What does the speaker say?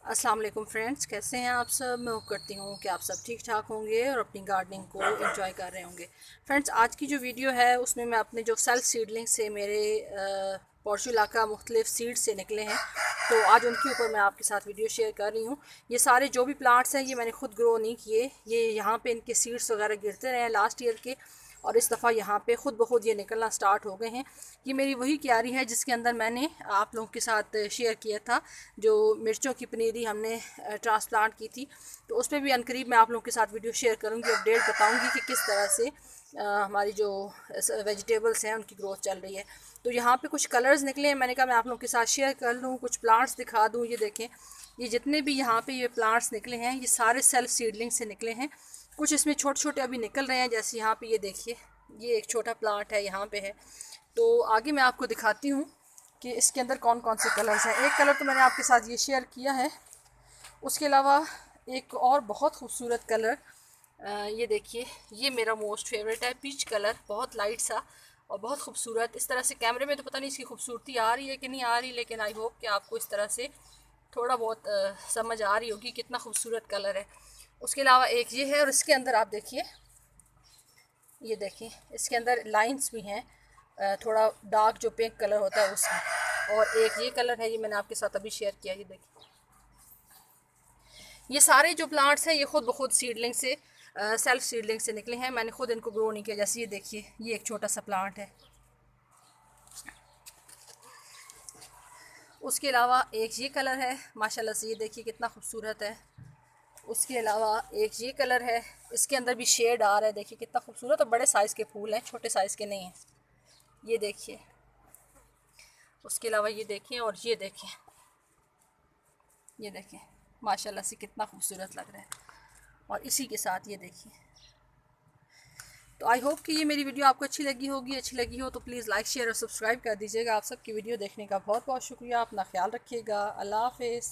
अस्सलाम वालेकुम फ्रेंड्स, कैसे हैं आप सब। मैं उम्मीद करती हूँ कि आप सब ठीक ठाक होंगे और अपनी गार्डनिंग को एंजॉय कर रहे होंगे। फ्रेंड्स, आज की जो वीडियो है उसमें मैं अपने जो सेल्फ सीडलिंग से मेरे पॉर्चुला का मुख्तलिफ सीड्स से निकले हैं, तो आज उनके ऊपर मैं आपके साथ वीडियो शेयर कर रही हूँ। ये सारे जो भी प्लांट्स हैं ये मैंने खुद ग्रो नहीं किए, ये यहाँ पे इनके सीड्स वगैरह गिरते रहे हैं लास्ट ईयर के, और इस दफ़ा यहाँ पे ख़ुद ब खुद ये निकलना स्टार्ट हो गए हैं। ये मेरी वही क्यारी है जिसके अंदर मैंने आप लोगों के साथ शेयर किया था, जो मिर्चों की पनीरी हमने ट्रांसप्लांट की थी। तो उस पर भी अनकरीब मैं आप लोगों के साथ वीडियो शेयर करूँगी, अपडेट बताऊँगी कि किस तरह से हमारी जो वेजिटेबल्स हैं उनकी ग्रोथ चल रही है। तो यहाँ पे कुछ कलर्स निकले हैं, मैंने कहा मैं आप लोगों के साथ शेयर कर लूँ, कुछ प्लांट्स दिखा दूँ। ये देखें, ये जितने भी यहाँ पे ये प्लांट्स निकले हैं ये सारे सेल्फ सीडलिंग से निकले हैं। कुछ इसमें छोटे छोटे अभी निकल रहे हैं, जैसे यहाँ पे ये देखिए, ये एक छोटा प्लांट है यहाँ पे है। तो आगे मैं आपको दिखाती हूँ कि इसके अंदर कौन कौन से कलर्स हैं। एक कलर तो मैंने आपके साथ ये शेयर किया है, उसके अलावा एक और बहुत खूबसूरत कलर, ये देखिए, ये मेरा मोस्ट फेवरेट है, पीच कलर, बहुत लाइट सा और बहुत खूबसूरत। इस तरह से कैमरे में तो पता नहीं इसकी खूबसूरती आ रही है कि नहीं आ रही, लेकिन आई होप कि आपको इस तरह से थोड़ा बहुत समझ आ रही होगी कितना खूबसूरत कलर है। उसके अलावा एक ये है, और इसके अंदर आप देखिए, ये देखिए इसके अंदर लाइंस भी हैं, थोड़ा डार्क जो पिंक कलर होता है उसमें। और एक ये कलर है, ये मैंने आपके साथ अभी शेयर किया। ये देखिए, ये सारे जो प्लांट्स हैं ये खुद ब खुद सीडलिंग से सेल्फ सीडलिंग से निकले हैं, मैंने खुद इनको ग्रो नहीं किया। जैसे ये देखिए, ये एक छोटा सा प्लांट है। उसके अलावा एक ये कलर है, माशाल्लाह से, ये देखिए कितना खूबसूरत है। उसके अलावा एक ये कलर है, इसके अंदर भी शेड आ रहा है, देखिए कितना खूबसूरत, और बड़े साइज़ के फूल हैं, छोटे साइज़ के नहीं हैं। ये देखिए, उसके अलावा ये देखें, और ये देखें, ये देखें, माशाल्लाह से कितना खूबसूरत लग रहा है। और इसी के साथ ये देखिए। तो आई होप कि ये मेरी वीडियो आपको अच्छी लगी होगी। अच्छी लगी हो तो प्लीज़ लाइक शेयर और सब्सक्राइब कर दीजिएगा। आप सबकी वीडियो देखने का बहुत बहुत शुक्रिया। अपना ख्याल रखिएगा। अल्लाह हाफिज़।